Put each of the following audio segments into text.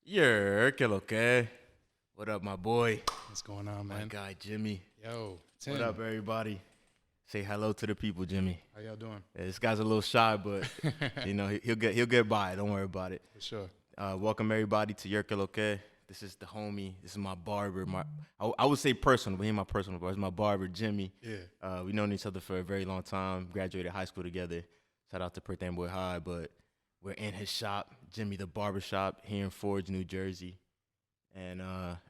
Yerrr Klk. What up, my boy? What's going on, man? My guy, Jimmy. Yo, Tim. What up, everybody? Say hello to the people, Jimmy. How y'all doing? Yeah, this guy's a little shy, but you know he'll get by. Don't worry about it. For sure. Welcome everybody to Yerrr Klk. This is the homie. This is my barber. I would say personal, but he ain't my personal barber. It's my barber, Jimmy. Yeah. We known each other for a very long time. Graduated high school together. Shout out to Perth Amboy High, but we're in his shop, Jimmy The Barbershop, here in Forge, New Jersey. And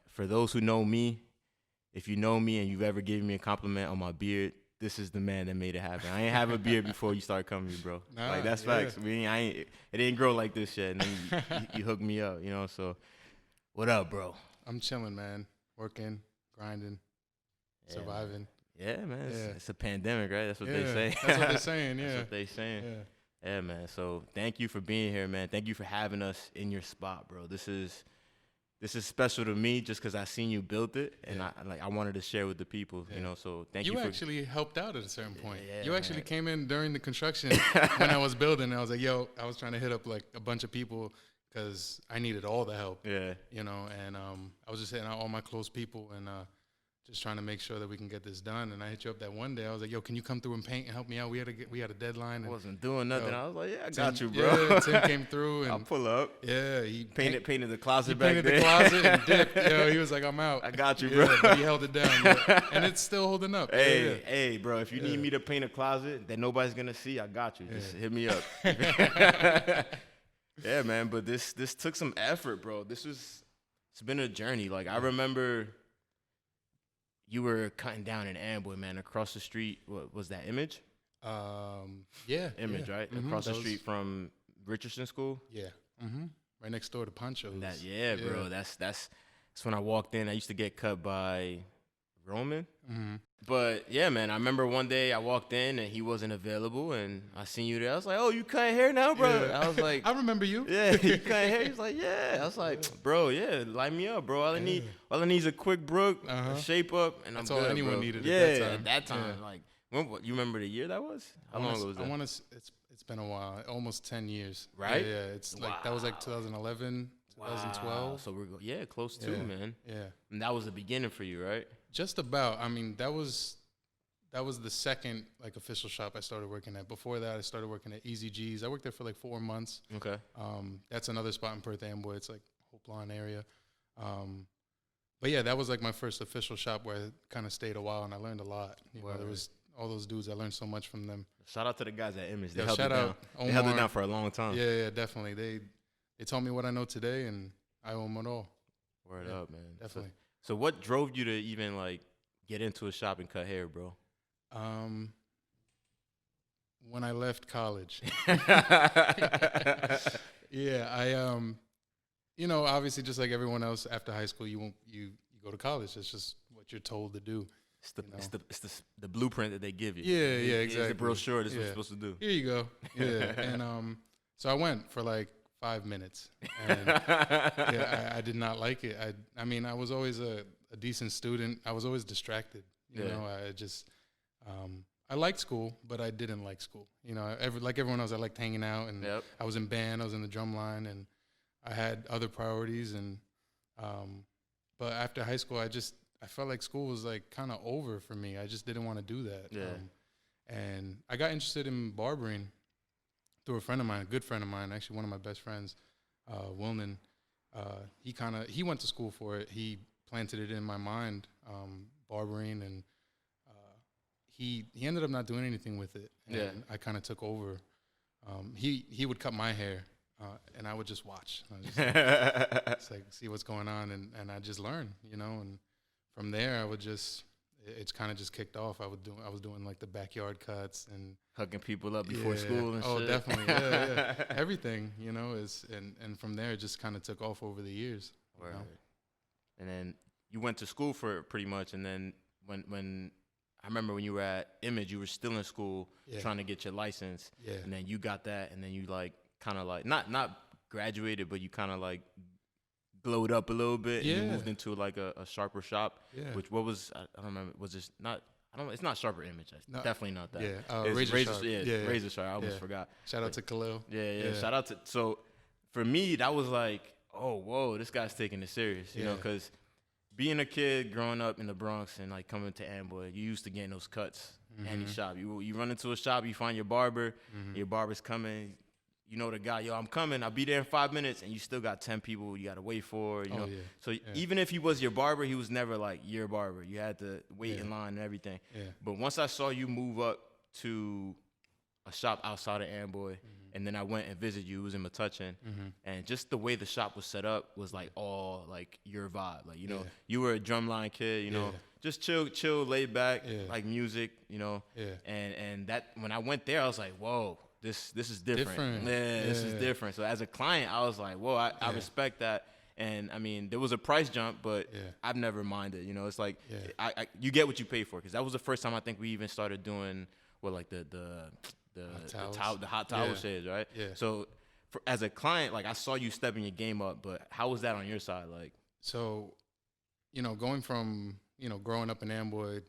for those who know me, if you know me and you've ever given me a compliment on my beard, this is the man that made it happen. I ain't have a beard before you started coming to me, bro. Nah, like, that's facts. It didn't grow like this yet. And then you hooked me up, you know? So, what up, bro? I'm chilling, man. Working, grinding, surviving. Yeah, man. It's a pandemic, right? That's what they say. That's what they're saying, yeah. That's what they saying. Yeah, man. So, thank you for being here, man. Thank you for having us in your spot, bro. This is special to me just because I seen you build it, and I wanted to share with the people, you know. So thank you. You for actually helped out at a certain point. Yeah, you actually came in during the construction when I was building. I was like, yo, I was trying to hit up like a bunch of people because I needed all the help. Yeah. You know, and I was just hitting out all my close people and just trying to make sure that we can get this done. And I hit you up that one day. I was like, yo, can you come through and paint and help me out? We had a deadline. I wasn't doing nothing. I was like, yeah, I got you, bro. Yeah, Tim came through and I'll pull up. Yeah, he painted the closet back there. Painted the closet and dipped. Yo, he was like, I'm out. I got you, bro. But he held it down, and it's still holding up. Hey, bro, if you need me to paint a closet that nobody's gonna see, I got you. Just hit me up. Yeah, man. But this took some effort, bro. It's been a journey. Like I remember. You were cutting down in Amboy, man, across the street. What was that, Image? Yeah. Image, right? Mm-hmm. Across the street from Richardson School? Yeah. Mm-hmm. Right next door to Poncho's. Bro. That's when I walked in. I used to get cut by Roman. Mm-hmm. But, yeah, man, I remember one day I walked in and he wasn't available, and I seen you there. I was like, oh, you cutting hair now, bro? Yeah. I was like. I remember you. Yeah, you cutting hair? He was like, yeah. I was like, bro, yeah, light me up, bro. All I need is a quick brook, a shape up, and that's I'm good, all anyone bro. needed at that time. Like, you remember the year that was? How long ago was that? It's been a while, almost 10 years. Right? Yeah, it's like, that was like 2011, 2012. Wow. So we're close to, man. Yeah. And that was the beginning for you, right? Just about. I mean, that was the second like official shop I started working at. Before that, I started working at Easy G's. I worked there for like 4 months. Okay. That's another spot in Perth Amboy. It's like Hope Lawn area. But yeah, that was like my first official shop where I kind of stayed a while and I learned a lot. You know, there was all those dudes. I learned so much from them. Shout out to the guys at Image. They held it down. They held it down for a long time. Yeah, definitely. They taught me what I know today, and I owe them it all. Word up, man. Definitely. So what drove you to even like get into a shop and cut hair, bro? When I left college. Yeah, I you know, obviously just like everyone else after high school, you go to college. It's just what you're told to do. It's the blueprint that they give you. Yeah, exactly. It's the brochure. This is what you're supposed to do. Here you go. Yeah, and so I went for like 5 minutes, and I did not like it. I mean, I was always a decent student. I was always distracted. You know, I just I liked school, but I didn't like school. You know, like everyone else, I liked hanging out, and I was in band. I was in the drum line, and I had other priorities. And but after high school, I felt like school was like kind of over for me. I just didn't want to do that. Yeah. And I got interested in barbering through a friend of mine, a good friend of mine, actually one of my best friends, Wilnan. He went to school for it. He planted it in my mind, barbering, and he ended up not doing anything with it. And I kind of took over. He would cut my hair, and I would just watch. It's like see what's going on, and I just learn, you know. And from there, it's kind of just kicked off. I was doing like the backyard cuts and hugging people up before school and shit. Oh, definitely, yeah. Everything, you know, and from there it just kind of took off over the years. Right. You know? And then you went to school for it pretty much, and then when I remember when you were at Image, you were still in school trying to get your license, and then you got that, and then you like kind of like not graduated, but you kind of like glowed up a little bit, and you moved into like a sharper shop. Which what was I don't remember. Was this not? I don't. It's not Sharper Image. No, definitely not that. Yeah, Razor Sharp. Razor Sharp. I almost forgot. Shout out to Khalil. Yeah. Shout out to. So for me, that was like oh, whoa, this guy's taking it serious, you know, because being a kid growing up in the Bronx and like coming to Amboy, you used to getting those cuts. Any shop, you run into a shop, you find your barber, your barber's coming. You know the guy, yo, I'm coming. I'll be there in 5 minutes, and you still got 10 people you got to wait for. You know, so even if he was your barber, he was never like your barber. You had to wait in line and everything. But once I saw you move up to a shop outside of Amboy, and then I went and visited you. It was in Metuchen, and just the way the shop was set up was like all like your vibe. Like you know, you were a drumline kid. You know, just chill, laid back, like music. You know, and that when I went there, I was like, whoa. This is different. This is different. So as a client, I was like, whoa, I respect that. And I mean, there was a price jump, but I've never minded. You know, it's like you get what you pay for, because that was the first time I think we even started doing like the hot towel shades, right? So as a client, like I saw you stepping your game up, but how was that on your side? Like, so, you know, going from growing up in Amboy,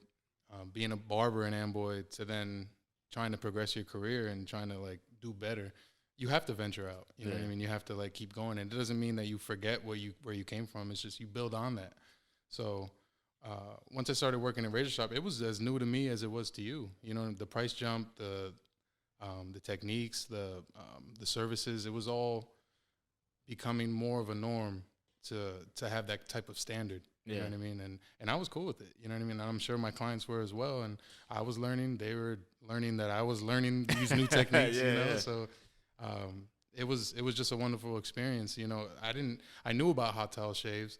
being a barber in Amboy, to then trying to progress your career and trying to like do better, you have to venture out. You know what I mean? You have to like keep going. And it doesn't mean that you forget where you came from. It's just you build on that. So once I started working in razor shop, it was as new to me as it was to you. You know, the price jump, the techniques, the services, it was all becoming more of a norm to have that type of standard. You know what I mean? And I was cool with it. You know what I mean? I'm sure my clients were as well. And I was learning. They were learning that I was learning these new techniques, you know? So it was just a wonderful experience. You know, I knew about hot towel shaves,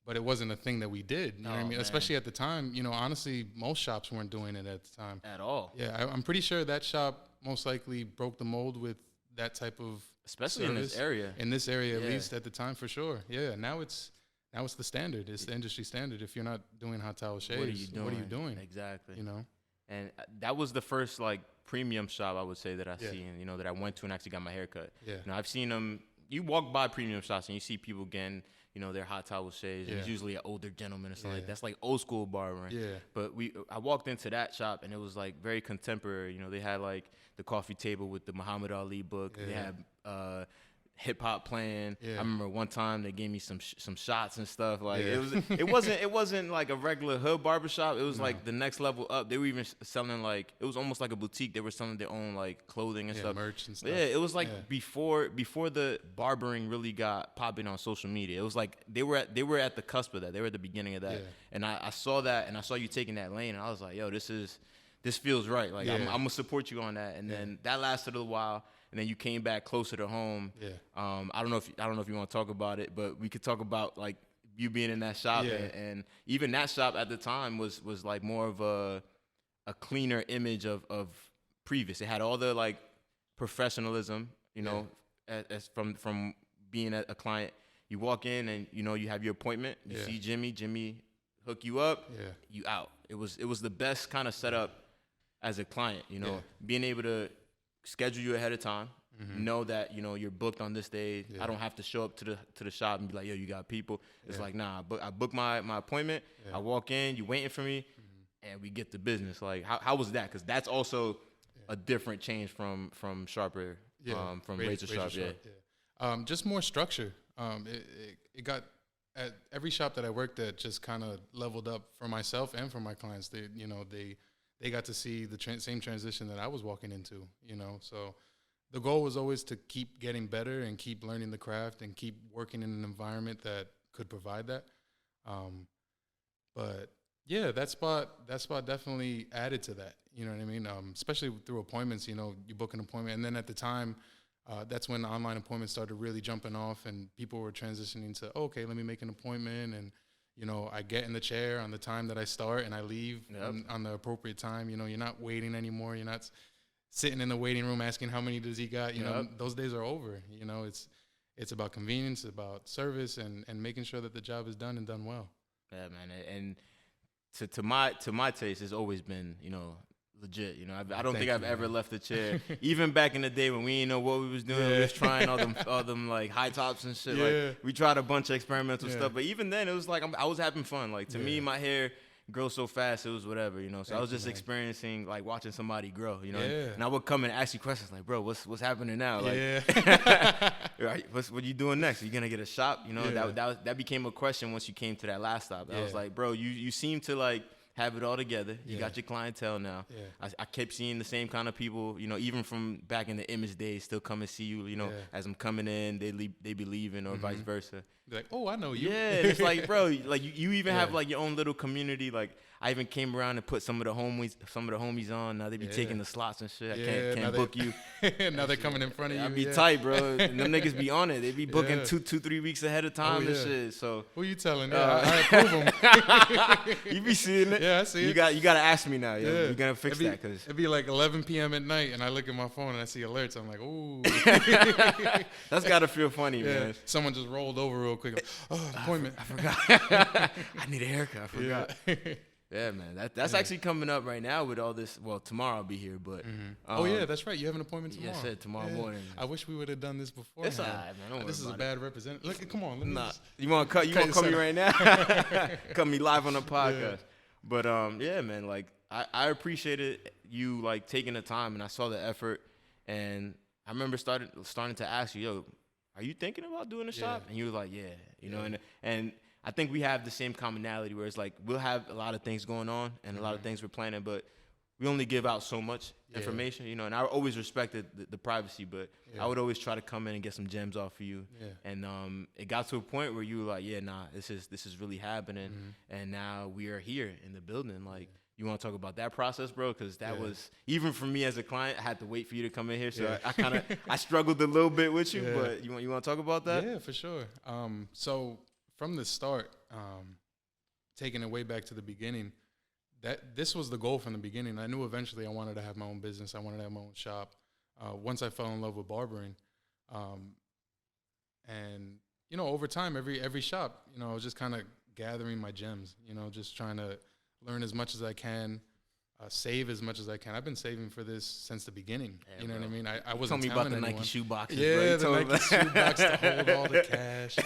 but it wasn't a thing that we did. You know what I mean? Man. Especially at the time, you know, honestly, most shops weren't doing it at the time. At all. Yeah, I'm pretty sure that shop most likely broke the mold with that type of especially service, in this area. In this area, at least at the time, for sure. Yeah, now it's the standard. It's the industry standard. If you're not doing hot towel shaves, what are you doing? Exactly. You know? And that was the first, like, premium shop, I would say, that I seen, you know, that I went to and actually got my hair cut. Yeah. You know, I've seen them. You walk by premium shops and you see people getting, you know, their hot towel shaves. It's usually an older gentleman or something like that. That's like old school barbering. Yeah. But I walked into that shop and it was, like, very contemporary. You know, they had, like, the coffee table with the Muhammad Ali book. They had hip hop playing. I remember one time they gave me some shots and stuff. Like it wasn't like a regular hood barbershop. It was like the next level up. They were even selling, like, it was almost like a boutique. They were selling their own, like, clothing and stuff, merch and stuff. But it was like before the barbering really got popping on social media. It was like they were at the cusp of that. They were at the beginning of that. And I saw that, and I saw you taking that lane, and I was like, yo, this feels right. Like I'm gonna support you on that. And then that lasted a while. And then you came back closer to home. I don't know if you want to talk about it, but we could talk about, like, you being in that shop, and even that shop at the time was like more of a cleaner image of previous. It had all the, like, professionalism, you know, as from being a client. You walk in and, you know, you have your appointment. You see Jimmy hook you up. You out. It was the best kind of setup as a client. You know, being able to schedule you ahead of time, know that, you know, you're booked on this day. I don't have to show up to the shop and be like, yo, you got people. It's like, nah, I book my appointment. I walk in, you waiting for me, and we get to business. Like, how was that? Because that's also a different change from Sharper, from Razor Sharp. Just more structure. It got, at every shop that I worked at, just kind of leveled up for myself and for my clients. They got to see the same transition that I was walking into, you know. So the goal was always to keep getting better and keep learning the craft and keep working in an environment that could provide that. But yeah, that spot definitely added to that. You know what I mean? Especially through appointments. You know, you book an appointment, and then at the time, that's when online appointments started really jumping off, and people were transitioning to, okay, let me make an appointment, and, you know, I get in the chair on the time that I start and I leave on the appropriate time. You know, you're not waiting anymore. You're not sitting in the waiting room asking how many does he got. You know, those days are over. You know, it's about convenience, about service, and making sure that the job is done and done well. Yeah, man. And to my taste, it's always been, you know, legit. You know, I don't think I've ever left the chair. Even back in the day when we didn't know what we was doing, we was trying all them like high tops and shit. Like, we tried a bunch of experimental stuff, but even then it was like I was having fun. Like, to me, my hair grow so fast. It was whatever, you know. So I was just experiencing, like, watching somebody grow, you know. And I would come and ask you questions like, bro, what's happening now? Like, right, what you doing next? Are you gonna get a shop? You know, that became a question once you came to that last stop. I was like, bro, you seem to like have it all together. You got your clientele now. I kept seeing the same kind of people, you know, even from back in the image days, still come and see you, you know, as I'm coming in, they be leaving or vice versa. They're like, oh, I know you. Yeah, it's like, bro, like you even have like your own little community. Like I even came around and put some of the homies on. Now they be taking the slots and shit. I can't book you. Now they're coming in front of you. I be tight, bro. And them niggas be on it. They be booking 2-3 weeks ahead of time and shit. So who you telling? I approve them. You be seeing it. Yeah, I see it. You gotta ask me now. You gotta fix that because it'd be like 11 p.m. at night, and I look at my phone and I see alerts. I'm like, ooh. That's gotta feel funny, man. Someone just rolled over real quick. Like, oh, appointment. I forgot. I need a haircut. I forgot. Yeah, man. That's actually coming up right now with all this. Well, tomorrow I'll be here, but oh yeah, that's right. You have an appointment tomorrow. Yes, sir. Tomorrow morning. I wish we would have done this before. It's all right, man. Don't worry This is a bad representative. Look, come on. You want to cut me right now? Cut me live on the podcast. But yeah, man. Like I appreciated you like taking the time, and I saw the effort, and I remember starting to ask you, yo, are you thinking about doing a shop? And you were like, yeah, you know, and I think we have the same commonality where it's like we'll have a lot of things going on and a lot of things we're planning, but we only give out so much information, you know, and I always respected the privacy, but I would always try to come in and get some gems off of you. And it got to a point where you were like, yeah, nah, this is really happening. And now we are here in the building. Like, you want to talk about that process, bro? Because that was, even for me as a client, I had to wait for you to come in here. So I kind of, I struggled a little bit with you, but you want to talk about that? Yeah, for sure. So from the start, taking it way back to the beginning, this was the goal from the beginning. I knew eventually I wanted to have my own business. I wanted to have my own shop. Once I fell in love with barbering, and you know, over time, every shop, you know, I was just kind of gathering my gems. You know, just trying to learn as much as I can, save as much as I can. I've been saving for this since the beginning. Yeah, you know what I mean? I wasn't telling anyone. Tell me about the Nike shoe boxes. Yeah, the Nike shoe box to hold all the cash.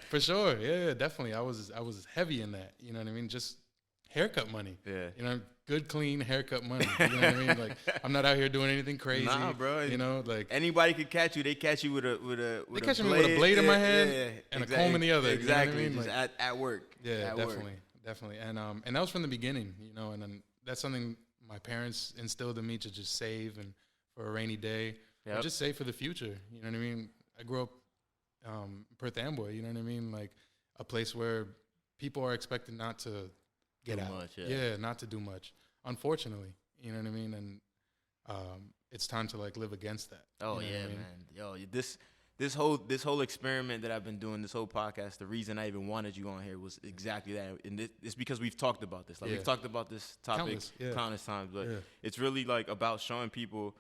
For sure. Yeah, definitely. I was heavy in that. You know what I mean? Just haircut money. Yeah. You know, good, clean haircut money. You know what I mean? Like, I'm not out here doing anything crazy. Nah, bro. You know, like anybody could catch you. They catch you with a they catch me with a blade in my hand and a comb in the other. Exactly. You know what I mean? Just at work. Yeah, definitely. And that was from the beginning, you know, and then that's something my parents instilled in me, to just save and for a rainy day, or just save for the future. You know what I mean? I grew up Perth Amboy, you know what I mean? Like a place where people are expected not to get out. Much, not to do much. Unfortunately, you know what I mean? And it's time to like live against that. Oh, you know man. Yo, this whole experiment that I've been doing, this whole podcast, the reason I even wanted you on here was exactly that. And it's because we've talked about this. Like we've talked about this topic countless times, but it's really like about showing people.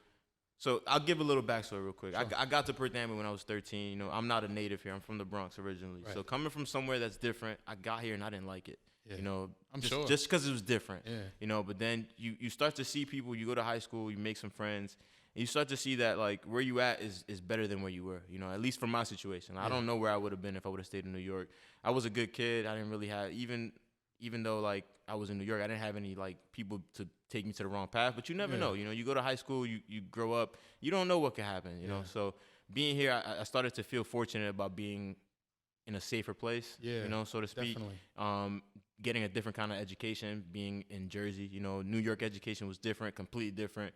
So I'll give a little backstory real quick. Sure. I got to Perth Amboy when I was 13. You know, I'm not a native here. I'm from the Bronx originally. Right. So coming from somewhere that's different, I got here and I didn't like it. You know, just because it was different. You know, but then you start to see people. You go to high school, you make some friends, and you start to see that like where you at is better than where you were. You know, at least from my situation. I don't know where I would have been if I would have stayed in New York. I was a good kid. I didn't really have even though like I was in New York, I didn't have any like people to take me to the wrong path. But you never know. You know, you go to high school, you grow up, you don't know what could happen. You know, so being here, I started to feel fortunate about being in a safer place. You know, so to speak. Definitely. Getting a different kind of education, being in Jersey, you know, New York education was different, completely different.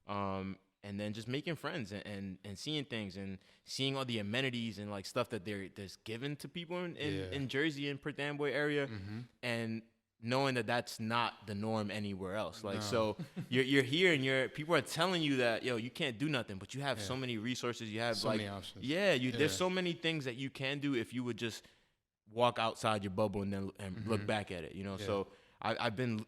And then just making friends and seeing things and seeing all the amenities and like stuff that that's given to people in Jersey and Perth Amboy area, and knowing that that's not the norm anywhere else. Like, so you're here and people are telling you that, yo, you can't do nothing, but you have so many resources. You have so many options. There's so many things that you can do if you would just walk outside your bubble and then look back at it, you know. So I've been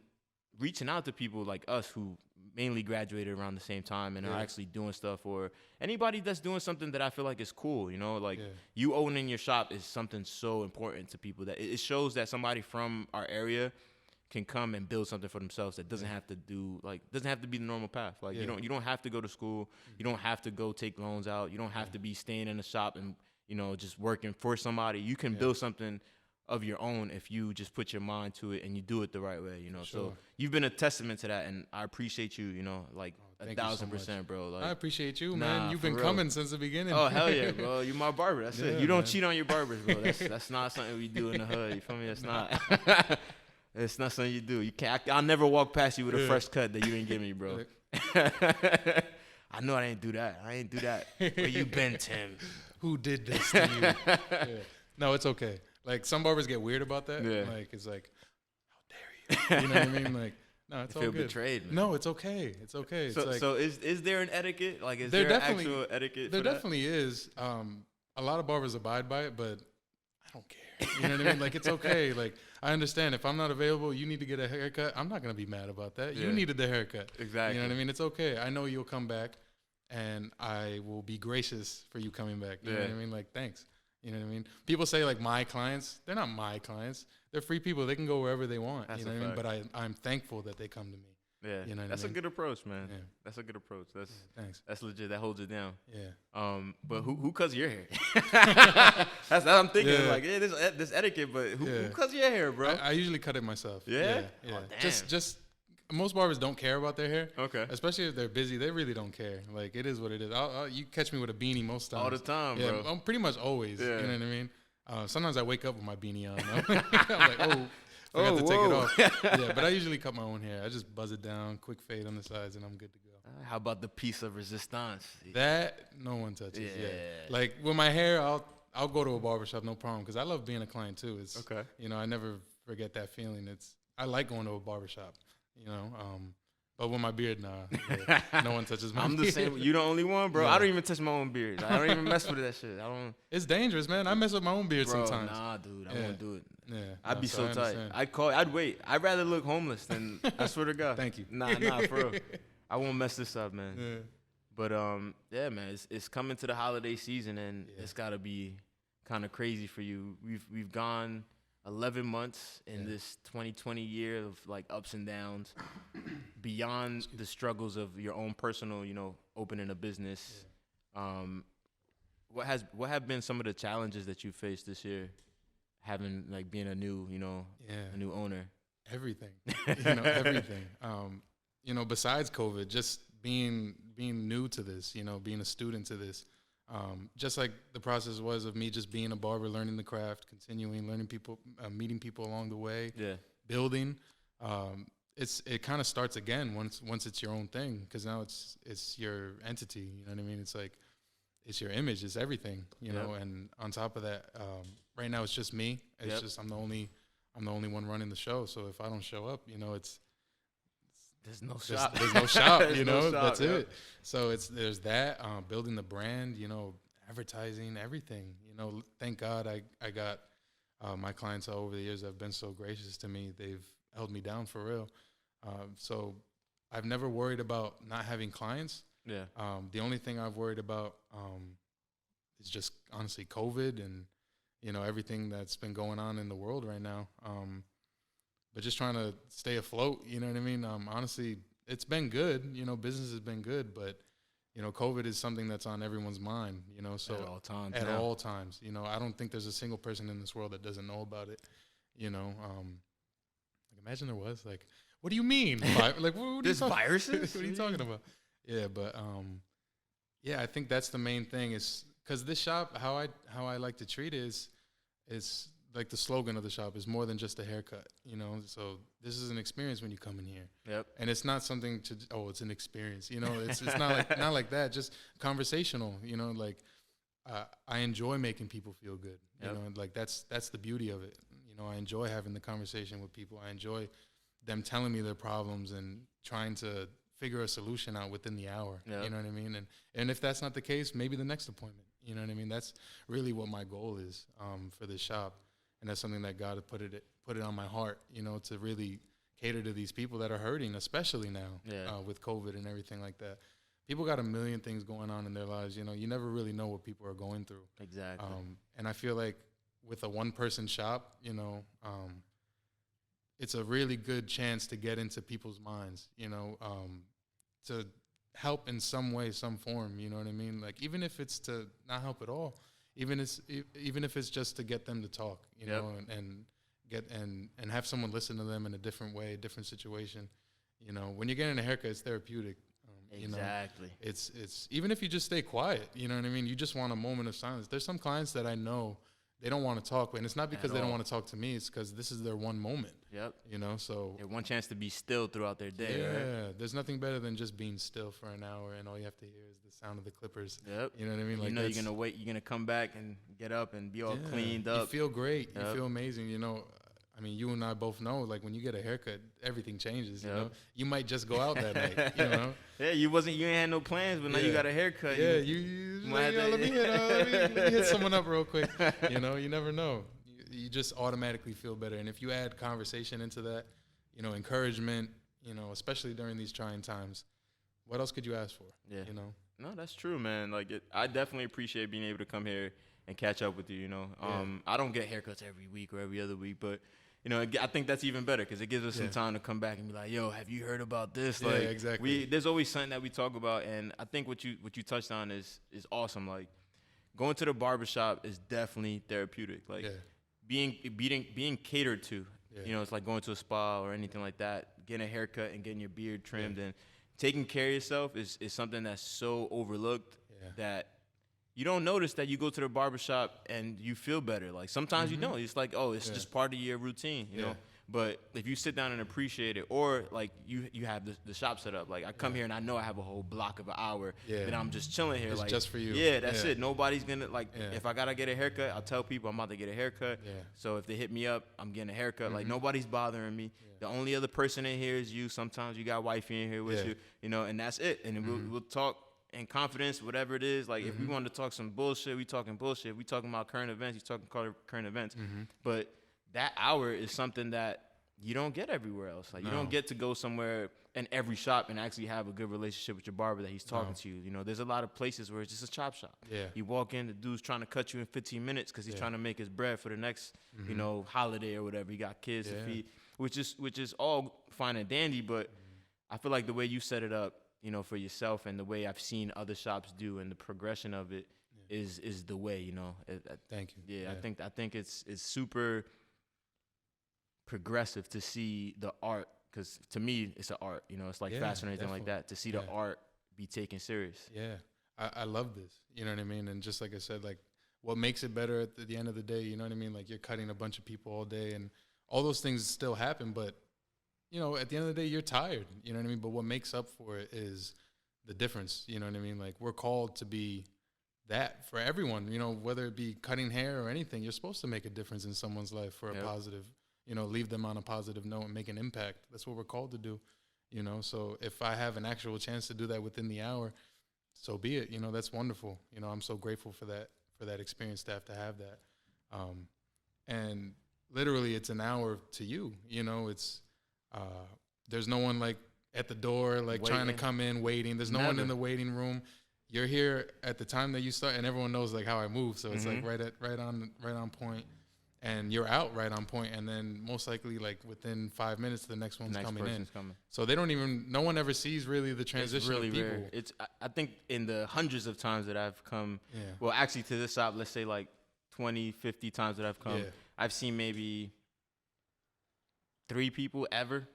reaching out to people like us who mainly graduated around the same time and are actually doing stuff, or anybody that's doing something that I feel like is cool, you know. Like you owning your shop is something so important to people that it shows that somebody from our area can come and build something for themselves that doesn't have to be the normal path. Like you don't have to go to school, you don't have to go take loans out, you don't have to be staying in a shop and, you know, just working for somebody. You can build something of your own if you just put your mind to it and you do it the right way, you know. Sure. So you've been a testament to that, and I appreciate you, you know, like 1,000%, bro. Like, I appreciate you, man. You've been coming since the beginning. Oh, hell yeah, bro. You my barber. That's it. You don't cheat on your barbers, bro. Yeah. That's not something we do in the hood. You feel me? That's not. It's not something you do. You can't. I'll never walk past you with a fresh cut that you didn't give me, bro. I know I didn't do that. I ain't do that. Where you been, Tim? Who did this to you? Yeah. No, it's okay. Like, some barbers get weird about that. Yeah. Like, it's like, how dare you? You know what I mean? Like, no, it's I all feel good. betrayed, man. No, it's okay. It's okay. So, it's like, so is there an etiquette? Like, is there there definitely- actual etiquette? there for that? definitely is. A lot of barbers abide by it, but I don't care. You know what I mean? Like, it's okay. Like, I understand if I'm not available, you need to get a haircut. I'm not going to be mad about that. Yeah. You needed the haircut. Exactly. You know what I mean? It's okay. I know you'll come back, and I will be gracious for you coming back. You know what I mean? Like, thanks. You know what I mean? People say, like, my clients. They're not my clients. They're free people. They can go wherever they want. That's you know a what I mean? fact. But I'm thankful that they come to me. Yeah, you know what that's I a mean? good approach, man. Yeah. That's a good approach. That's Thanks. that's legit. That holds it down. Yeah. But who cuts your hair? That's what I'm thinking. Yeah. Like, yeah, this etiquette, but who cuts your hair, bro? I usually cut it myself. Yeah? Yeah. Oh, damn. Just most barbers don't care about their hair. Okay. Especially if they're busy, they really don't care. Like, it is what it is. You catch me with a beanie most times. All the time, yeah, bro. I'm pretty much always. Yeah. You know what I mean? Sometimes I wake up with my beanie on. I'm like, forgot to take it off. Yeah, but I usually cut my own hair. I just buzz it down, quick fade on the sides, and I'm good to go. How about the piece of resistance? That no one touches. Yeah. Like, with my hair, I'll go to a barbershop, no problem, because I love being a client too. It's Okay. You know, I never forget that feeling. I like going to a barbershop. You know, but with my beard, nah, no one touches my beard. I'm the same. You the only one, bro. Yeah. I don't even touch my own beard. I don't even mess with that shit. I don't. It's dangerous, man. I mess with my own beard Bro, sometimes. nah, dude. I Yeah. won't do it. Yeah, I'd be so I tight. understand. I'd wait. I'd rather look homeless than. I swear to God. Thank you. Nah, for real. I won't mess this up, man. Yeah. But yeah, man. It's coming to the holiday season, and it's gotta be kind of crazy for you. We've gone 11 months in this 2020 year of like ups and downs, beyond the struggles of your own personal, you know, opening a business. What have been some of the challenges that you faced this year, having like being a new, you know, a new owner? Everything, you know, everything. You know, besides COVID, just being new to this, you know, being a student to this. Just like the process was of me just being a barber, learning the craft, continuing, learning people, meeting people along the way, building. It kind of starts again once it's your own thing, because now it's your entity. You know what I mean? It's like it's your image, it's everything. You know, and on top of that, right now it's just me. It's just I'm the only one running the show. So if I don't show up, you know, There's no shop. There's no shop, There's you no know. shop, That's it. So there's that, building the brand, you know, advertising, everything. You know, thank God I got my clientele over the years that have been so gracious to me. They've held me down for real. So I've never worried about not having clients. Yeah. The only thing I've worried about is just honestly COVID and, you know, everything that's been going on in the world right now. But just trying to stay afloat, you know what I mean? Honestly, it's been good. You know, business has been good, but, you know, COVID is something that's on everyone's mind, you know? So At all times. At all times. You know, I don't think there's a single person in this world that doesn't know about it, you know? Like, imagine there was. Like, what do you mean? Like, what There's viruses? What are you talking about? Yeah, but, yeah, I think that's the main thing is, because this shop, how I like to treat it is like the slogan of the shop is more than just a haircut, you know? So this is an experience when you come in here. Yep. And it's not something it's an experience, you know? It's not like that, just conversational, you know? Like, I enjoy making people feel good, you know? Like, that's the beauty of it. You know, I enjoy having the conversation with people. I enjoy them telling me their problems and trying to figure a solution out within the hour, you know what I mean? And if that's not the case, maybe the next appointment, you know what I mean? That's really what my goal is for this shop. And that's something that God put it on my heart, you know, to really cater to these people that are hurting, especially now with COVID and everything like that. People got a million things going on in their lives. You know, you never really know what people are going through. Exactly. And I feel like with a one-person shop, you know, it's a really good chance to get into people's minds, you know, to help in some way, some form, you know what I mean? Like, even if it's to not help at all, even if it's just to get them to talk, you know, and get and have someone listen to them in a different way, a different situation. You know, when you're getting a haircut, it's therapeutic. Exactly. You know, it's even if you just stay quiet, you know what I mean? You just want a moment of silence. There's some clients that I know they don't want to talk, and it's not because they don't want to talk to me. It's because this is their one moment. Yep. You know, so one chance to be still throughout their day. Yeah, right? There's nothing better than just being still for an hour, and all you have to hear is the sound of the clippers. Yep. You know what I mean? Like, you know, you're gonna wait. You're gonna come back and get up and be all cleaned up. You feel great. Yep. You feel amazing. You know. I mean, you and I both know, like, when you get a haircut, everything changes, you know? You might just go out that night, you know? Yeah, you ain't had no plans, but now you got a haircut. Yeah, you like, let me hit someone up real quick. You know, you never know. You just automatically feel better. And if you add conversation into that, you know, encouragement, you know, especially during these trying times, what else could you ask for? Yeah. You know? No, that's true, man. Like, I definitely appreciate being able to come here and catch up with you, you know? I don't get haircuts every week or every other week, but you know, I think that's even better because it gives us some time to come back and be like, "Yo, have you heard about this?" Yeah, like, exactly. There's always something that we talk about, and I think what you touched on is awesome. Like, going to the barbershop is definitely therapeutic. Like, being catered to. You know, it's like going to a spa or anything like that. Getting a haircut and getting your beard trimmed and taking care of yourself is something that's so overlooked that you don't notice that you go to the barbershop and you feel better. Like, sometimes you don't. It's like, oh, it's just part of your routine, you know? But if you sit down and appreciate it, or, like, you have the shop set up. Like, I come here and I know I have a whole block of an hour that I'm just chilling here. It's like, just for you. Yeah, that's it. Nobody's going to, like, if I got to get a haircut, I'll tell people I'm about to get a haircut. So if they hit me up, I'm getting a haircut. Like, nobody's bothering me. The only other person in here is you. Sometimes you got wifey in here with you know, and that's it. And we'll talk in confidence, whatever it is. Like, if we wanted to talk some bullshit, we talking bullshit. If we talking about current events, you talking current events. But that hour is something that you don't get everywhere else. Like, you don't get to go somewhere in every shop and actually have a good relationship with your barber that he's talking to you. You know, there's a lot of places where it's just a chop shop. You walk in, the dude's trying to cut you in 15 minutes because he's trying to make his bread for the next, you know, holiday or whatever. He got kids to feed, which is all fine and dandy. But I feel like the way you set it up, you know, for yourself, and the way I've seen other shops do, and the progression of it is the way, you know. Thank you. Yeah, I think it's super progressive to see the art, because to me it's an art, you know. It's like fashion or anything like that. To see the art be taken serious. Yeah, I love this. You know what I mean? And just like I said, like, what makes it better at the end of the day, you know what I mean? Like, you're cutting a bunch of people all day, and all those things still happen, but you know, at the end of the day, you're tired, you know what I mean? But what makes up for it is the difference, you know what I mean? Like, we're called to be that for everyone, you know, whether it be cutting hair or anything. You're supposed to make a difference in someone's life for a positive, you know, leave them on a positive note and make an impact. That's what we're called to do, you know? So if I have an actual chance to do that within the hour, so be it, you know. That's wonderful. You know, I'm so grateful for that experience, to have that. And literally it's an hour to you, you know. It's, there's no one like at the door, like trying to come in, waiting. There's no one in the waiting room. You're here at the time that you start, and everyone knows like how I move. So it's like right on point, and you're out right on point. And then most likely, like, within 5 minutes, the next one's coming in. So they don't even, no one ever sees really the transition. It's really of people. rare. It's, I think in the hundreds of times that I've come, well, actually to this shop, let's say like 20, 50 times that I've come, I've seen maybe 3 people ever.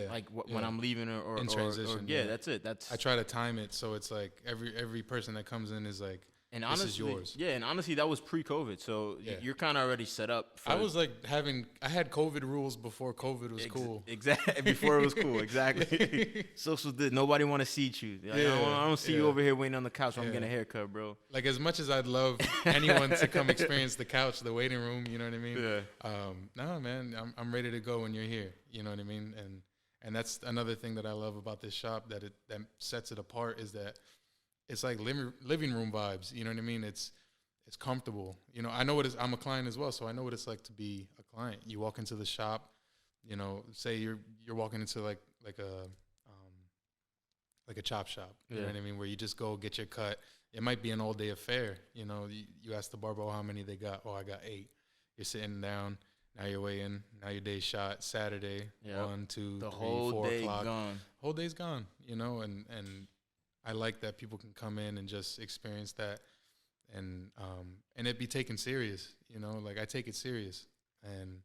Like when I'm leaving or in transition. That's it. I try to time it so it's like every person that comes in is like, and this honestly, is yours. Yeah, and honestly, that was pre-COVID, so you're kind of already set up. I was like I had COVID rules before COVID was cool. Exactly, before it was cool. Exactly. Social did. Nobody want to seat you. Like, I don't see you over here waiting on the couch while I'm getting a haircut, bro. Like, as much as I'd love anyone to come experience the couch, the waiting room, you know what I mean? No, man, I'm ready to go when you're here. You know what I mean? And that's another thing that I love about this shop that sets it apart, is that it's like living room vibes. You know what I mean? It's comfortable. You know, I know what I'm a client as well, so I know what it's like to be a client. You walk into the shop, you know, say you're walking into like a chop shop. You know what I mean? Where you just go get your cut. It might be an all day affair. You know, you ask the barber, how many they got? Oh, I got 8. You're sitting down. Now you're weighing. Now your day's shot. Saturday, 1, 2, 3, 4 o'clock. Gone. Whole day's gone. You know, and I like that people can come in and just experience that and it be taken serious. You know, like I take it serious, and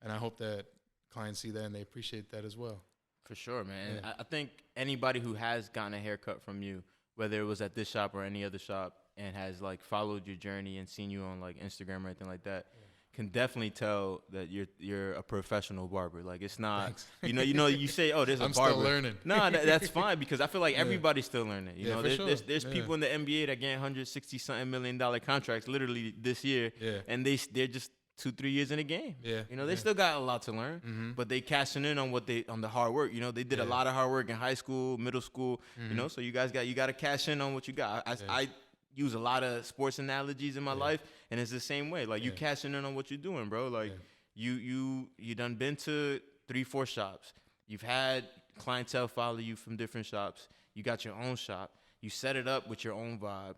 I hope that clients see that and they appreciate that as well. For sure, man. Yeah. I think anybody who has gotten a haircut from you, whether it was at this shop or any other shop, and has like followed your journey and seen you on like Instagram or anything like that, can definitely tell that you're a professional barber. Like it's not, Thanks. you say, oh, there's a I'm barber. still learning. No, that's fine because I feel like everybody's still learning. You know, for sure. there's people in the NBA that get $160-something million contracts literally this year, and they're just 2-3 years in the game. Yeah, you know, they still got a lot to learn, but they cashing in on on the hard work. You know, they did a lot of hard work in high school, middle school. You know, so you got to cash in on what you got. I use a lot of sports analogies in my life, and it's the same way. Like you cashing in on what you're doing, bro. Like you done been to 3-4 shops. You've had clientele follow you from different shops. You got your own shop. You set it up with your own vibe.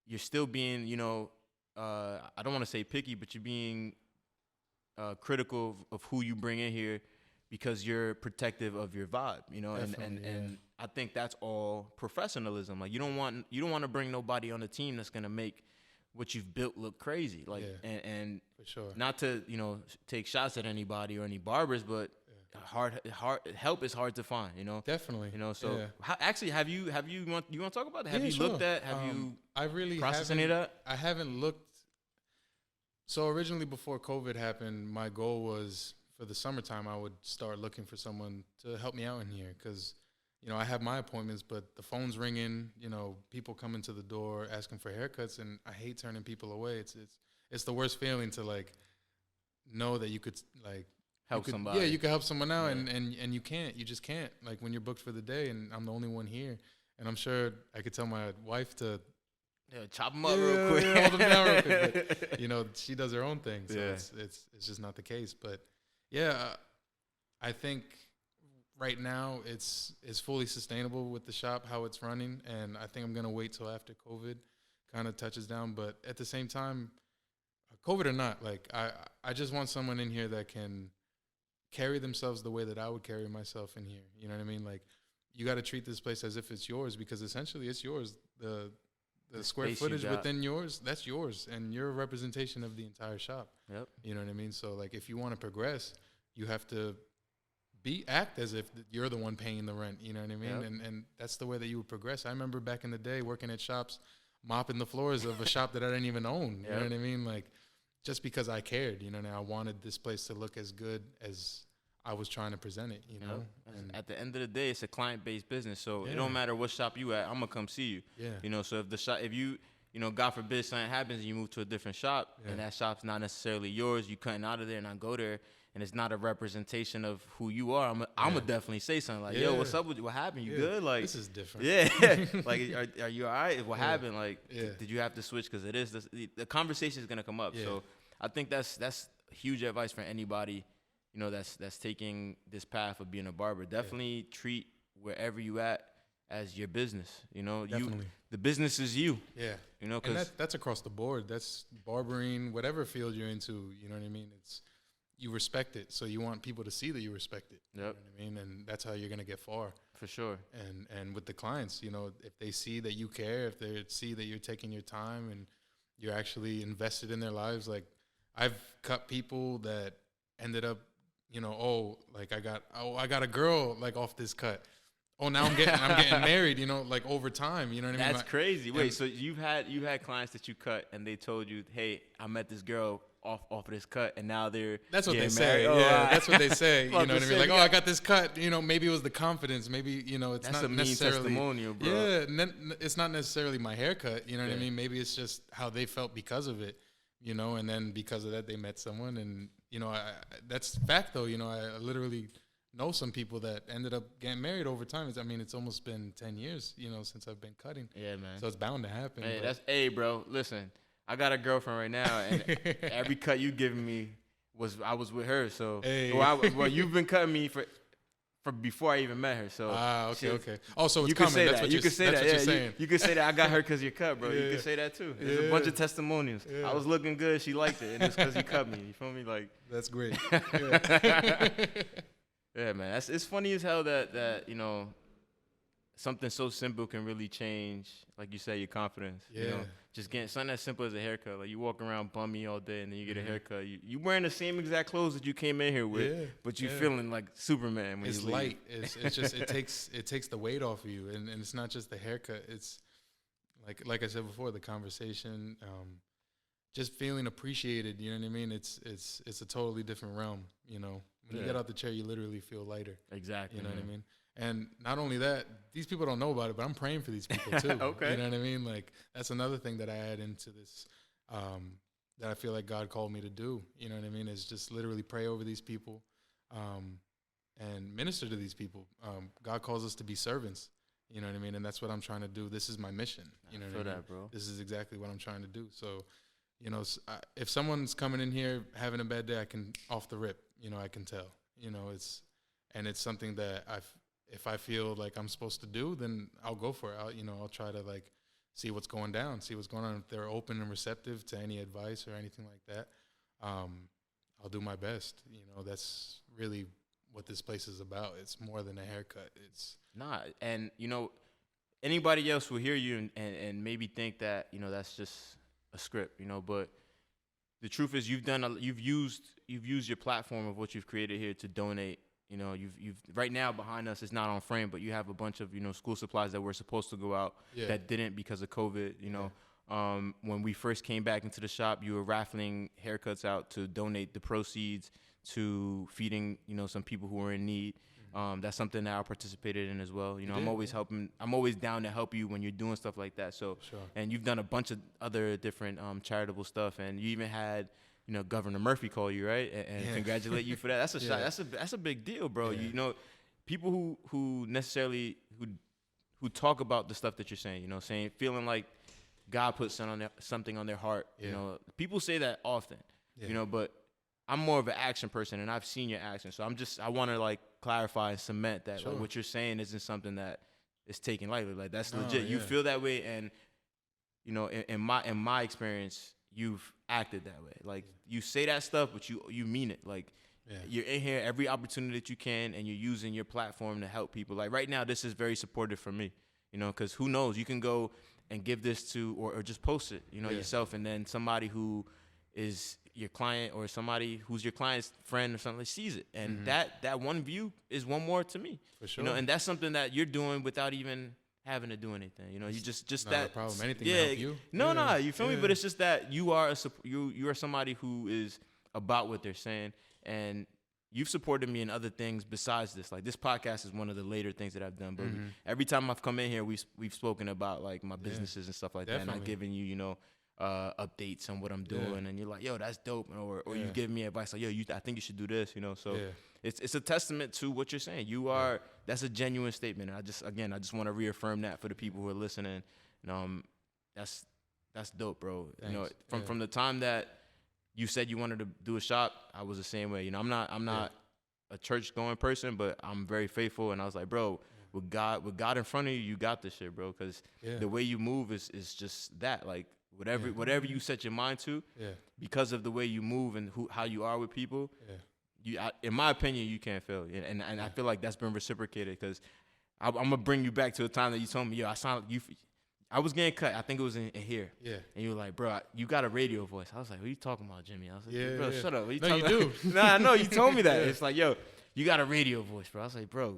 You're still being, you know, I don't want to say picky, but you're being critical of who you bring in here because you're protective of your vibe, you know, and I think that's all professionalism. Like you don't want to bring nobody on the team that's gonna make what you've built look crazy. Like and for sure. Not to, you know, take shots at anybody or any barbers, but hard help is hard to find, you know. Definitely. You know, so actually have you want to talk about that? Have you sure. looked at I really processed any of that? I haven't looked. So originally before COVID happened, my goal was for the summertime I would start looking for someone to help me out in here because, you know, I have my appointments, but the phone's ringing, you know, people coming to the door asking for haircuts, and I hate turning people away. It's the worst feeling to like know that you could like help somebody. Yeah, you could help someone out, and you can't. You just can't. Like when you're booked for the day, and I'm the only one here, and I'm sure I could tell my wife to chop them up real quick. Hold them down real quick. But, you know, she does her own thing, so it's just not the case. But yeah, I think right now it's fully sustainable with the shop how it's running, and I think I'm gonna wait till after COVID kind of touches down. But at the same time, COVID or not, like I just want someone in here that can carry themselves the way that I would carry myself in here. You know what I mean? Like you got to treat this place as if it's yours because essentially it's yours. The square footage within yours, that's yours, and you're a representation of the entire shop. Yep. You know what I mean? So like if you want to progress, you have to act as if you're the one paying the rent. You know what I mean? Yep. And that's the way that you would progress. I remember back in the day working at shops, mopping the floors of a shop that I didn't even own. You know what I mean? Like just because I cared, you know, and I wanted this place to look as good as I was trying to present it, you know. And at the end of the day, it's a client-based business, so it don't matter what shop you at. I'm gonna come see you. Yeah. You know, so if the shop, if you know, God forbid something happens and you move to a different shop and that shop's not necessarily yours, you cutting out of there and I go there and it's not a representation of who you are, I'm gonna definitely say something like, "Yo, what's up with you? What happened? You good? Like this is different." Yeah. Like, are you all right? What happened? Like, did you have to switch? Because it is the conversation is gonna come up. So I think that's huge advice for anybody, you know, that's taking this path of being a barber. Definitely treat wherever you at as your business. You know, the business is you. Yeah. You know, and that's across the board. That's barbering, whatever field you're into. You know what I mean? You respect it, so you want people to see that you respect it. Yep. You know what I mean? And that's how you're gonna get far. For sure. And with the clients, you know, if they see that you care, if they see that you're taking your time and you're actually invested in their lives, like I've cut people that ended up, you know, I got a girl like off this cut. Oh, now I'm getting married, you know, like over time, you know what I mean? That's crazy. Wait, so you had clients that you cut and they told you, "Hey, I met this girl off of this cut," and now they're that's what they say. Married. Oh, yeah, that's what they say. You know what I mean? Like, oh, I got this cut. You know, maybe it was the confidence. Maybe, you know, it's that's not a mean necessarily testimonial, bro. Yeah, it's not necessarily my haircut. You know what I mean? Maybe it's just how they felt because of it. You know, and then because of that, they met someone, and you know, that's fact though. You know, I literally know some people that ended up getting married over time. I mean, it's almost been 10 years, you know, since I've been cutting. Yeah, man. So it's bound to happen. Hey, bro, listen, I got a girlfriend right now, and every cut you giving me I was with her. So, well, you've been cutting me for before I even met her. So, okay. Oh, so it's you coming. Can say that's that. What you can say that. You're saying. You can say that. I got her because you cut, bro. You can say that too. There's a bunch of testimonials. I was looking good. She liked it, and it's because you cut me. You feel me? Like that's great. Yeah, man. It's funny as hell that you know, something so simple can really change, like you say, your confidence. Yeah. You know, just getting something as simple as a haircut. Like you walk around bummy all day and then you get a haircut. You wearing the same exact clothes that you came in here with, but you feeling like Superman when it's you leave. light. It's just it takes the weight off of you, and it's not just the haircut. It's like I said before, the conversation, just feeling appreciated. You know what I mean? It's a totally different realm. You know, when you get out the chair, you literally feel lighter. Exactly. You know what I mean? And not only that, these people don't know about it, but I'm praying for these people too. Okay. You know what I mean? Like that's another thing that I add into this, that I feel like God called me to do. You know what I mean? Is just literally pray over these people, and minister to these people. God calls us to be servants. You know what I mean? And that's what I'm trying to do. This is my mission. You know what I mean? Bro. This is exactly what I'm trying to do. So, you know, if someone's coming in here having a bad day, I can off the rip. You know, I can tell. You know, it's something that if I feel like I'm supposed to do, then I'll go for it. I'll try to like see what's going down, see what's going on. If they're open and receptive to any advice or anything like that, I'll do my best. You know, that's really what this place is about. It's more than a haircut. It's and you know, anybody else will hear you and maybe think that, you know, that's just a script, you know, but the truth is you've used your platform of what you've created here to donate. You know, you've right now behind us, it's not on frame, but you have a bunch of, you know, school supplies that were supposed to go out that didn't because of COVID. You know, when we first came back into the shop, you were raffling haircuts out to donate the proceeds to feeding, you know, some people who were in need. That's something that I participated in as well. You know, I'm always helping. I'm always down to help you when you're doing stuff like that. So, and you've done a bunch of other different charitable stuff, and you even had, you know, Governor Murphy call you, right, and congratulate you for that. That's a shot. That's a big deal, bro. You know, people who necessarily who talk about the stuff that you're saying, you know, feeling like God put something on their heart. You know, people say that often. You know, but I'm more of an action person, and I've seen your action. So I want to like clarify and cement that like, what you're saying isn't something that is taken lightly. Like that's legit. You feel that way, and you know, in my experience, you've acted that way. Like you say that stuff, but you mean it. Like you're in here every opportunity that you can, and you're using your platform to help people. Like right now, this is very supportive for me. You know, because who knows, you can go and give this to or just post it, you know, yourself, and then somebody who is your client or somebody who's your client's friend or something sees it, and that one view is one more to me. For sure. You know, and that's something that you're doing without even having to do anything. You know, you just not that a problem. Anything to help you. No, you feel me? But it's just that you are you are somebody who is about what they're saying, and you've supported me in other things besides this. Like this podcast is one of the later things that I've done. But every time I've come in here, we've spoken about like my businesses and stuff like that, and I've given you, you know, updates on what I'm doing, and you're like, yo, that's dope, or you give me advice like, yo, I think you should do this, you know. So it's a testament to what you're saying. You are that's a genuine statement, and I just want to reaffirm that for the people who are listening. That's dope, bro. Thanks. You know, from the time that you said you wanted to do a shop, I was the same way. You know, I'm not a church going person, but I'm very faithful, and I was like, bro, with God in front of you, you got this shit, bro, because the way you move is just that, like. Whatever you set your mind to, because of the way you move and how you are with people, in my opinion, you can't fail. And I feel like that's been reciprocated, because I'm gonna bring you back to a time that you told me, yo, I sound like you. I was getting cut. I think it was in here. Yeah. And you were like, bro, you got a radio voice. I was like, what are you talking about, Jimmy? I was like, bro, shut up. What you do. Nah, no, you told me that. It's like, yo, you got a radio voice, bro. I was like, bro,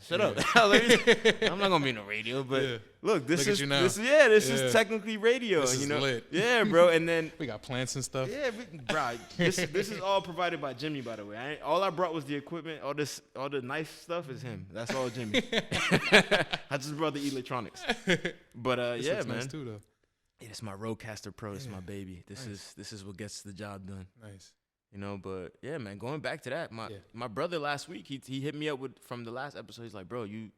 shut up. I'm not gonna be in the radio, but look, this is technically radio. This is lit. Yeah, bro. And then we got plants and stuff. Yeah, bro. This is all provided by Jimmy, by the way. All I brought was the equipment. All the nice stuff is him. That's all Jimmy. I just brought the electronics. But yeah, man. Nice too, though. Yeah, it's my Rodecaster Pro. It's my baby. This is what gets the job done. Nice. You know, but yeah, man, going back to that, my brother last week, he hit me up from the last episode. He's like, bro, you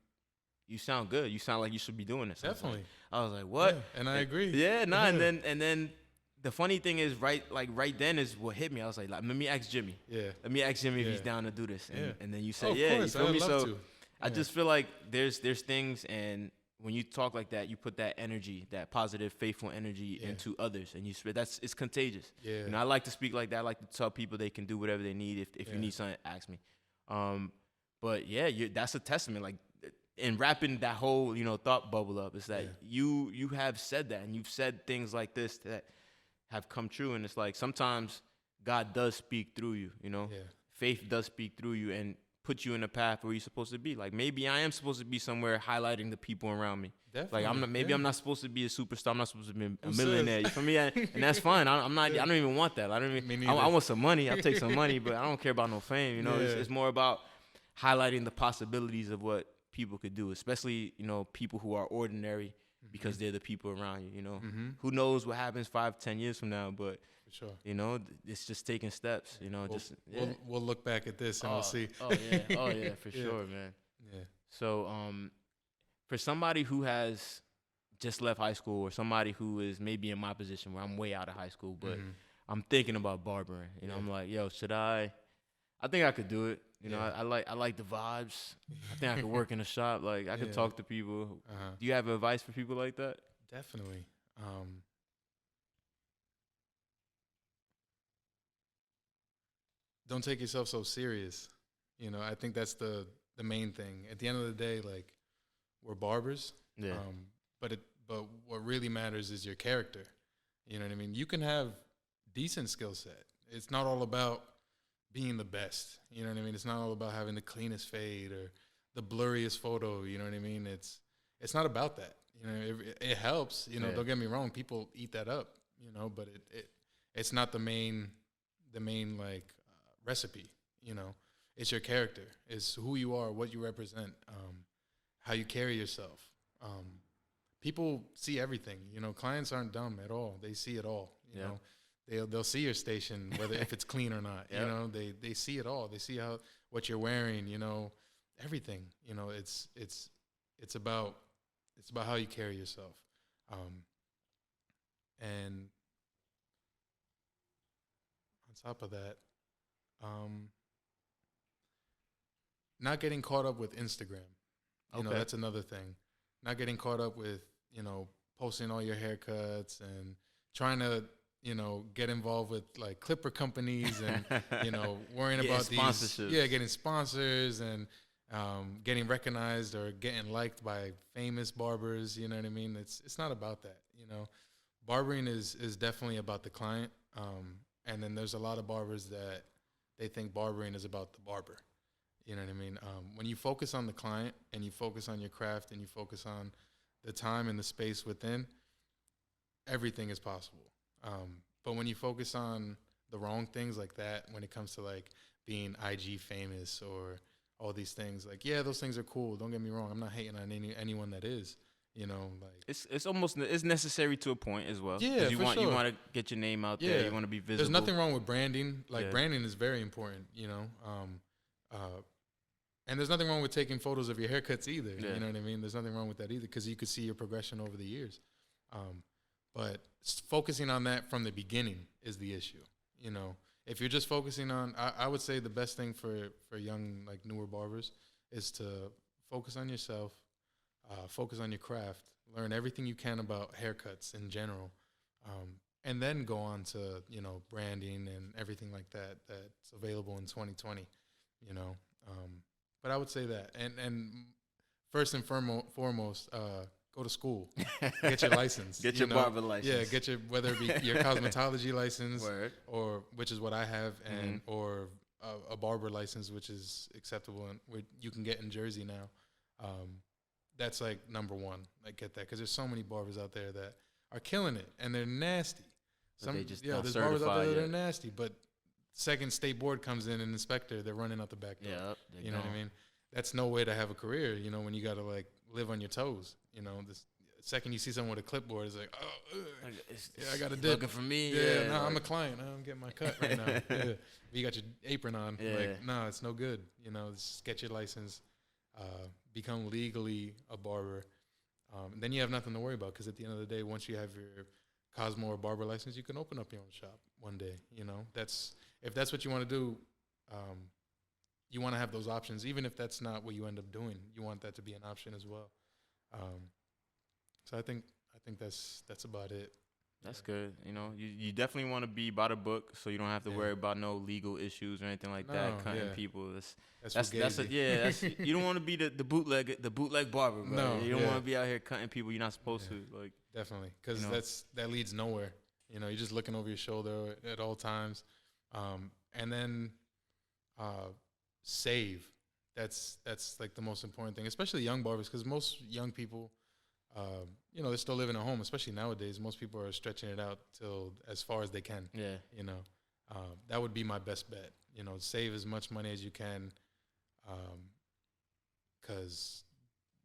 sound good. You sound like you should be doing this. Definitely. I was like, what? Yeah, and I agree. Yeah, and then the funny thing is, right then is what hit me. I was like, let me ask Jimmy. Yeah. Let me ask Jimmy if he's down to do this. And then you said, of course, you feel me? So I just feel like there's things, and when you talk like that, you put that energy, that positive, faithful energy into others, and it's contagious. Yeah. You know, I like to speak like that. I like to tell people they can do whatever they need. If you need something, ask me. But yeah, that's a testament. Like, and wrapping that whole, thought bubble up, is that you have said that, and you've said things like this that have come true. And it's like sometimes God does speak through you, faith does speak through you and put you in a path where you're supposed to be. Like, maybe I am supposed to be somewhere highlighting the people around me. Definitely. Like, I'm not supposed to be a superstar. I'm not supposed to be a millionaire. For me, and that's fine. I'm not. I don't even want that. I want some money. I'll take some money, but I don't care about no fame. It's more about highlighting the possibilities of what people could do, especially people who are ordinary, because they're the people around you. Who knows what happens 5-10 years from now, but. For sure. It's just taking steps, We'll look back at this and we'll see. Oh yeah, for sure, man. Yeah. So, for somebody who has just left high school, or somebody who is maybe in my position where I'm way out of high school, but I'm thinking about barbering, I'm like, yo, should I think I could do it. I like the vibes. I think I could work in a shop. Like, I could talk to people. Do you have advice for people like that? Definitely. Don't take yourself so serious. I think that's the main thing. At the end of the day, like, we're barbers. Yeah. But what really matters is your character. You know what I mean? You can have decent skill set. It's not all about being the best. You know what I mean? It's not all about having the cleanest fade or the blurriest photo. You know what I mean? It's not about that. It helps. Don't get me wrong. People eat that up. But it's not the main like recipe. It's your character. It's who you are, what you represent, how you carry yourself. People see everything. Clients aren't dumb at all. They see it all. They'll see your station, whether if it's clean or not. They see it all. They see what you're wearing. Everything. It's about how you carry yourself. And on top of that, not getting caught up with Instagram. That's another thing. Not getting caught up with, posting all your haircuts and trying to, get involved with like clipper companies and, worrying about sponsorships. Getting sponsors and getting recognized or getting liked by famous barbers. You know what I mean? It's not about that. Barbering is definitely about the client. And then there's a lot of barbers that they think barbering is about the barber. You know what I mean? When you focus on the client and you focus on your craft and you focus on the time and the space within, everything is possible. But when you focus on the wrong things like that, when it comes to like being IG famous or all these things, like, those things are cool. Don't get me wrong. I'm not hating on anyone that is. It's necessary to a point as well. Yeah, you want to get your name out there. You want to be visible. There's nothing wrong with branding. Like branding is very important. And there's nothing wrong with taking photos of your haircuts either. Yeah. You know what I mean? There's nothing wrong with that either, because you could see your progression over the years. But focusing on that from the beginning is the issue. If you're just focusing on, I would say the best thing for young, like newer barbers is to focus on yourself. Focus on your craft, learn everything you can about haircuts in general, and then go on to, branding and everything like that that's available in 2020, But I would say that. And first and foremost, go to school. Get your license. Get your barber license. Yeah, whether it be your cosmetology license, or which is what I have, and or a barber license, which is acceptable and you can get in Jersey now. That's like number one. Like, get that, because there's so many barbers out there that are killing it and they're nasty. There's barbers out there that are nasty, but second state board comes in and inspector, they're running out the back door. You know what I mean? That's no way to have a career. When you got to like live on your toes. The second you see someone with a clipboard, it's like, I got a dip. Looking for me. I'm a client. I'm getting my cut right now. But you got your apron on. Like, no, it's no good. Just get your license. Become legally a barber, then you have nothing to worry about, because at the end of the day, once you have your Cosmo or barber license, you can open up your own shop one day. If that's what you want to do, you want to have those options, even if that's not what you end up doing. You want that to be an option as well. So I think that's about it. That's good. You know, you definitely want to be by the book, so you don't have to worry about no legal issues or anything like that. Cutting people. That's you don't want to be the bootleg barber, bro. No, you don't want to be out here cutting people you're not supposed to. Like, definitely, because that leads nowhere. You know, you're just looking over your shoulder at all times, and then save. That's like the most important thing, especially young barbers, because most young people, you know, they're still living at home. Especially nowadays, most people are stretching it out till as far as they can. Yeah, you know, that would be my best bet. You know, save as much money as you can, because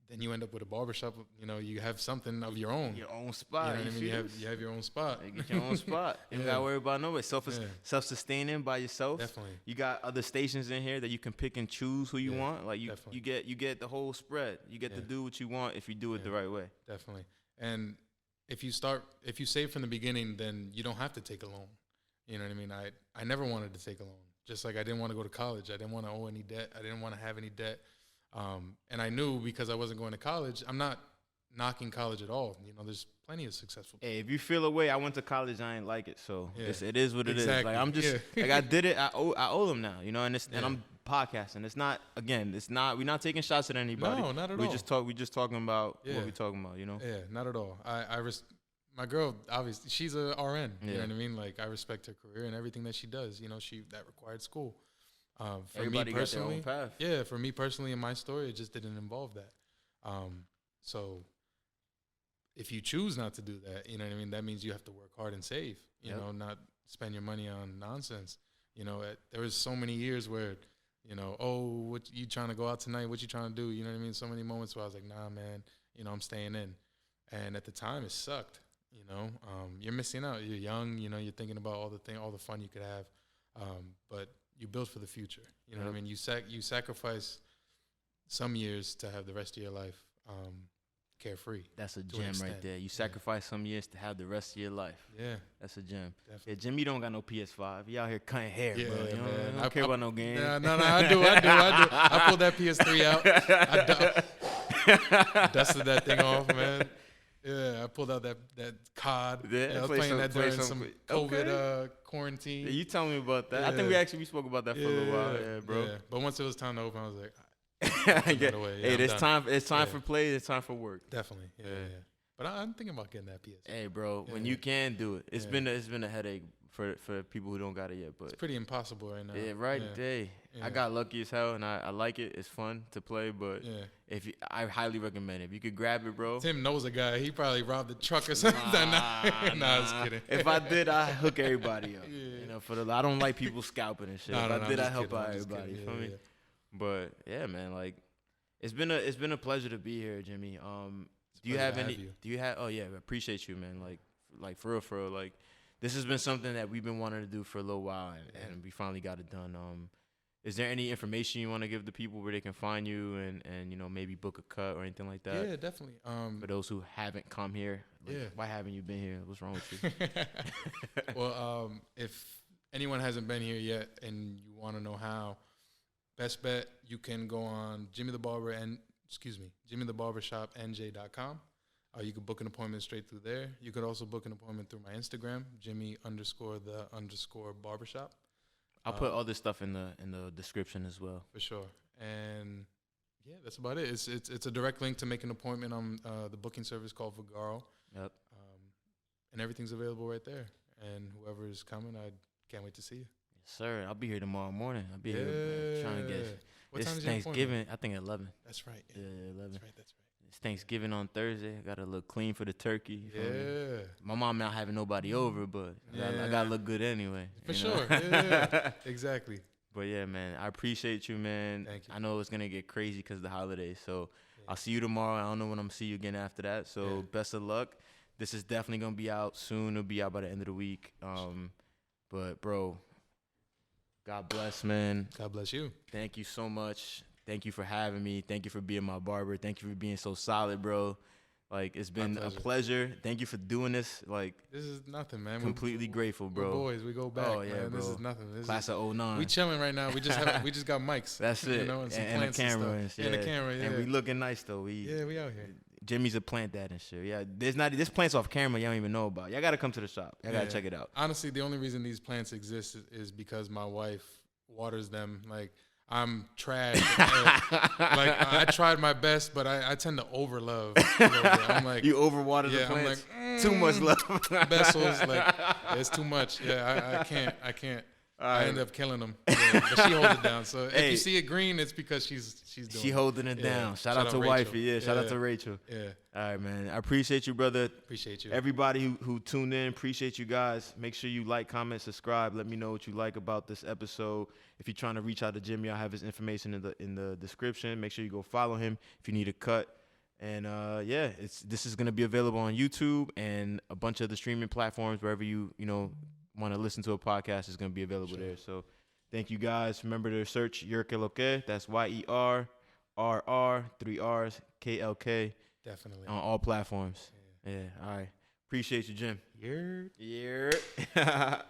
then you end up with a barbershop. You know, you have something of your own. Your own spot. You know what I mean? You have your own spot. You get your own spot. You don't gotta worry about nobody. Self-sustaining by yourself. Definitely. You got other stations in here that you can pick and choose who you want. Like you get the whole spread. You get to do what you want if you do it the right way. Definitely. And if you save from the beginning, then you don't have to take a loan. You know what I mean? I never wanted to take a loan. Just like I didn't want to go to college. I didn't want to owe any debt. I didn't want to have any debt. And I knew because I wasn't going to college, I'm not knocking college at all. You know, there's plenty of successful people. Hey, if you feel away, I went to college, I ain't like it. So it is what it is. Like I'm just like I did it. I owe them now. You know, and I'm podcasting. We're not taking shots at anybody. No, not at all. We just talking about what we talking about. You know. Yeah, not at all. My girl, obviously, she's a RN. You know what I mean? Like I respect her career and everything that she does. You know, that required school. For Everybody me personally, got their own path. For me personally, in my story, it just didn't involve that. So if you choose not to do that, you know what I mean, that means you have to work hard and save, you know, not spend your money on nonsense. You know, there was so many years where, you know, what you trying to go out tonight? What you trying to do? You know what I mean? So many moments where I was like, nah, man, you know, I'm staying in. And at the time, it sucked. You know, you're missing out. You're young. You know, you're thinking about all the fun you could have. But you build for the future. You know what I mean? You sacrifice some years to have the rest of your life carefree. That's a gem right there. You sacrifice some years to have the rest of your life. Yeah. That's a gem. Definitely. Yeah, Jimmy don't got no PS5. He out here cutting hair, bro. You man. don't care about no game. No, I do. I pulled that PS3 out. I dusted that thing off, man. Yeah, I pulled out that COD. Yeah, I was playing that during some COVID quarantine. Yeah, you tell me about that. Yeah. I think we spoke about that for a little while. Yeah, bro. Yeah. But once it was time to open, I was like, it's time for play. It's time for work. Definitely. Yeah. But I'm thinking about getting that PS. Hey, bro, when you can do it. It's been a headache for people who don't got it yet, but it's pretty impossible right now. Yeah, right. Yeah. I got lucky as hell, and I like it. It's fun to play, but I highly recommend it. If you could grab it, bro. Tim knows a guy. He probably robbed the truck or something. Nah, I was kidding. If I did, I hook everybody up. You know, I don't like people scalping and shit. If I did, I help out everybody. You feel me? But yeah, man, like it's been a pleasure to be here, Jimmy. Do you have any? Do you have? Oh yeah, I appreciate you, man. Like for real, like. This has been something that we've been wanting to do for a little while, and we finally got it done. Is there any information you want to give the people where they can find you and you know, maybe book a cut or anything like that? Yeah, definitely. For those who haven't come here, why haven't you been here? What's wrong with you? Well, if anyone hasn't been here yet and you want to know how, best bet, you can go on Jimmy the Barbershop NJ.com. You could book an appointment straight through there. You could also book an appointment through my Instagram, Jimmy_the_barbershop. I'll put all this stuff in the description as well. For sure. And yeah, that's about it. It's a direct link to make an appointment on the booking service called Vagaro. Yep. And everything's available right there. And whoever is coming, I can't wait to see you. Yes, sir. I'll be here tomorrow morning. I'll be here trying to get. What time is Thanksgiving? I think 11. That's right. Yeah, 11. That's right. It's Thanksgiving on Thursday. I got to look clean for the turkey. Yeah. My mom not having nobody over, but I got to look good anyway. For sure. Yeah. Exactly. But yeah, man, I appreciate you, man. Thank you. I know it's going to get crazy because of the holidays. So I'll see you tomorrow. I don't know when I'm going to see you again after that. So best of luck. This is definitely going to be out soon. It'll be out by the end of the week. But, bro, God bless, man. God bless you. Thank you so much. Thank you for having me. Thank you for being my barber. Thank you for being so solid, bro. Like, it's been a pleasure. Thank you for doing this. Like, this is nothing, man. Completely grateful, bro. We're boys. We go back. Oh yeah, man. Bro. This is nothing. Class of 09. We chilling right now. We just got mics. That's it. You know, and a camera and shit. And a camera. Yeah. And we looking nice though. We out here. Jimmy's a plant dad and shit. Yeah, this plant's off camera. Y'all don't even know about. Y'all gotta come to the shop. Y'all gotta check it out. Honestly, the only reason these plants exist is because my wife waters them. Like, I'm trash. Like, I tried my best, but I tend to overlove. I'm like, you overwater the plants. I'm like, too much love. Vessels, like, it's too much. Yeah, I can't. I end up killing them. Yeah, but she holds it down. So if you see it green, it's because she's doing it. She holding it down. Shout out to Rachel. wifey. Yeah, shout out to Rachel. Yeah. All right, man. I appreciate you, brother. Appreciate you. Everybody who tuned in, appreciate you guys. Make sure you like, comment, subscribe. Let me know what you like about this episode. If you're trying to reach out to Jimmy, I'll have his information in the description. Make sure you go follow him if you need a cut. And this is gonna be available on YouTube and a bunch of the streaming platforms wherever you want to listen to a podcast is going to be available there. So thank you guys. Remember to search Yerrr Klk. That's YERRR 3 R's KLK. Definitely. On all platforms. Yeah. All right. Appreciate you, Jim. Yerrr. Yerrr.